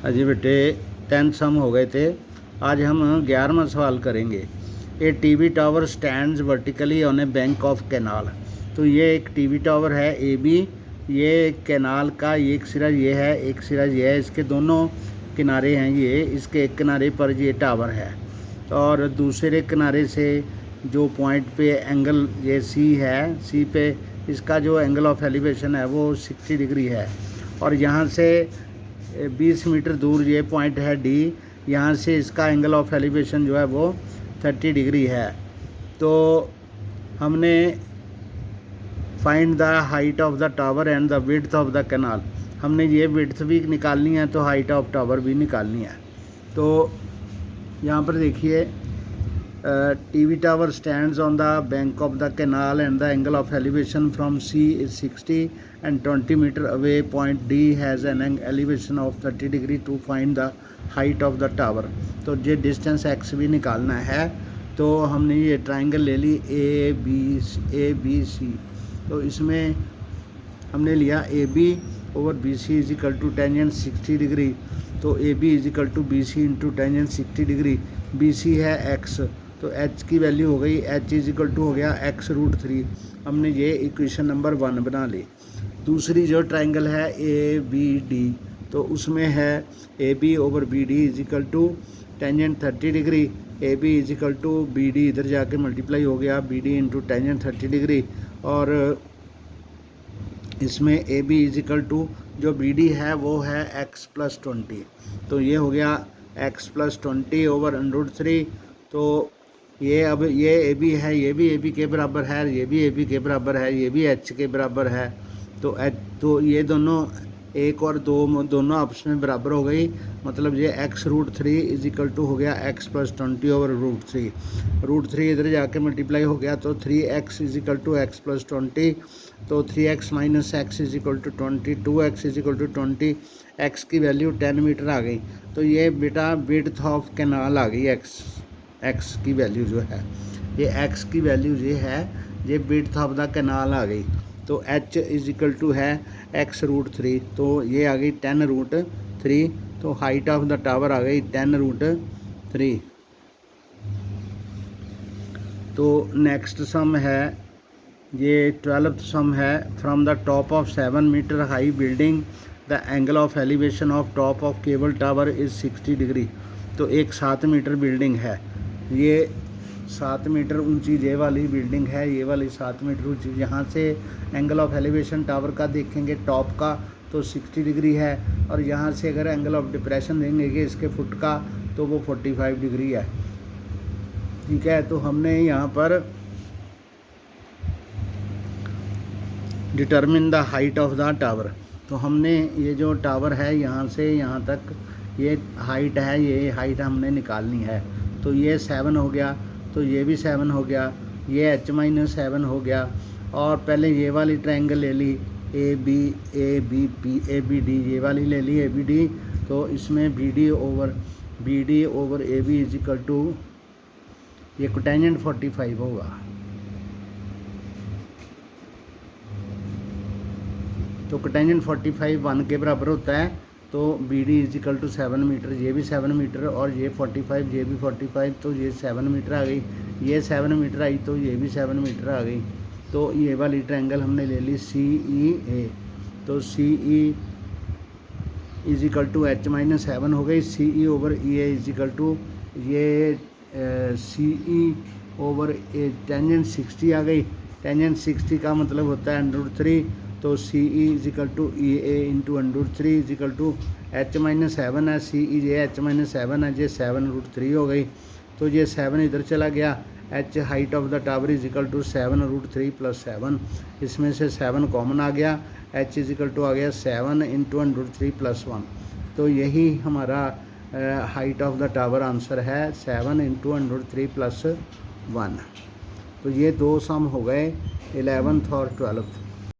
अजी बेटे 10th सम हो गए थे। आज हम 11वां सवाल करेंगे। A TV tower stands vertically on a bank of canal. तो ये एक टीवी टावर है ए बी, ये कैनाल का एक सिरा ये है, एक सिरा ये है, इसके दोनों किनारे हैं ये, इसके एक किनारे पर ये टावर है और दूसरे किनारे से जो पॉइंट पे एंगल ये सी है, सी पे इसका जो एंगल ऑफ एलिवेशन है वो 60 डिग्री है और यहाँ से 20 मीटर दूर ये पॉइंट है डी, यहाँ से इसका एंगल ऑफ एलिवेशन जो है वो 30 डिग्री है। तो हमने find the height of the tower and the width of the canal, हमने ये विड्थ भी निकालनी है तो हाइट ऑफ टावर भी निकालनी है। तो यहाँ पर देखिए TV tower stands on the bank of the canal and the angle of elevation from C is 60 and 20 meter away point D has an elevation of 30 degree to find the height of the tower। तो ये distance x भी निकालना है। तो हमने ये triangle ले ली A B C, तो इसमें हमने लिया A B over B C is equal to tangent 60 degree. तो A B is equal to B C into tangent 60 degree, B C है x, तो h की वैल्यू हो गई h इज इक्वल टू हो गया x√3। हमने ये इक्वेशन नंबर 1 बना ली। दूसरी जो ट्राइंगल है ए बी डी, तो उसमें है A B over B D is equal to tangent 30 degree, A B is equal to B D इधर जाके मल्टीप्लाई हो गया B D into tangent 30 degree, और इसमें A B is equal to जो बी डी है वो है x+20। तो ये हो गया x+20 ओवर √3। तो ये अब ये ए बी है, ये भी ए बी के बराबर है, ये भी ए बी के बराबर है, ये भी एच के बराबर है। तो ये दोनों एक और दो दोनों आपस में बराबर हो गई, मतलब ये x√3 इज इक्वल टू हो गया x+20 ओवर √3। √3 इधर जाके मल्टीप्लाई हो गया तो 3x is equal to x+20। तो 3x माइनस x is equal to 20, 2x is equal to 20, x की वैल्यू 10 मीटर आ गई। तो ये बेटा विड्थ ऑफ कैनाल आ गई, x की वैल्यू जो है ये x की वैल्यू ये है, ये विड्थ ऑफ द कैनाल आ गई। तो h इज इक्वल टू है x√3, तो ये आ गई 10√3। तो हाइट ऑफ द टावर आ गई 10√3। तो नेक्स्ट सम है ये 12th सम है। From the top of 7 metre high building the angle of elevation of top of cable tower is 60 degree. तो एक 7 मीटर बिल्डिंग है, ये 7 मीटर ऊंची ये वाली बिल्डिंग है, ये वाली 7 मीटर ऊंची। यहाँ से एंगल ऑफ एलिवेशन टावर का देखेंगे टॉप का तो 60 डिग्री है, और यहाँ से अगर एंगल ऑफ डिप्रेशन देंगे इसके फुट का तो वो 45 डिग्री है। ठीक है, तो हमने यहाँ पर determine the height of the tower, तो हमने ये जो टावर है यहाँ से यहाँ तक ये हाइट है, ये हाइट हमने निकालनी है। तो ये 7 हो गया, तो ये भी 7 हो गया, ये h-7 हो गया। और पहले ये वाली ट्रायंगल ले ली ए बी डी, ये वाली ले ली ए बी डी। तो इसमें B D over A B is equal to ये कोटेंजेंट 45 होगा। तो कोटेंजेंट 45 1 के बराबर होता है। तो B D is equal to 7 metre, ये भी 7 मीटर, और ये 45, ये भी 45, तो ये 7 मीटर आ गई, ये 7 मीटर आई, तो ये भी 7 मीटर आ गई। तो ये वाली ट्रायंगल हमने ले ली सी ई ए। तो C E is equal to h-7 हो गई, C E over E A is equal to ये सी ई ओवर ए टेंजेंट 60 आ गई। टेंजेंट 60 का मतलब होता है √3। तो C E is equal to E A into √3 is equal to h-7 है, सी ई ये h-7 है, ये 7√3 हो गई। तो ये 7 इधर चला गया, h height of the tower is equal to 7√3 + 7, इसमें से 7 कॉमन आ गया, h इज इक्वल टू आ गया 7 इंटू √3 + 1। तो यही हमारा height of the tower answer है 7 इंटू √3 + 1। तो ये 2 सम हो गए 11th और 12th।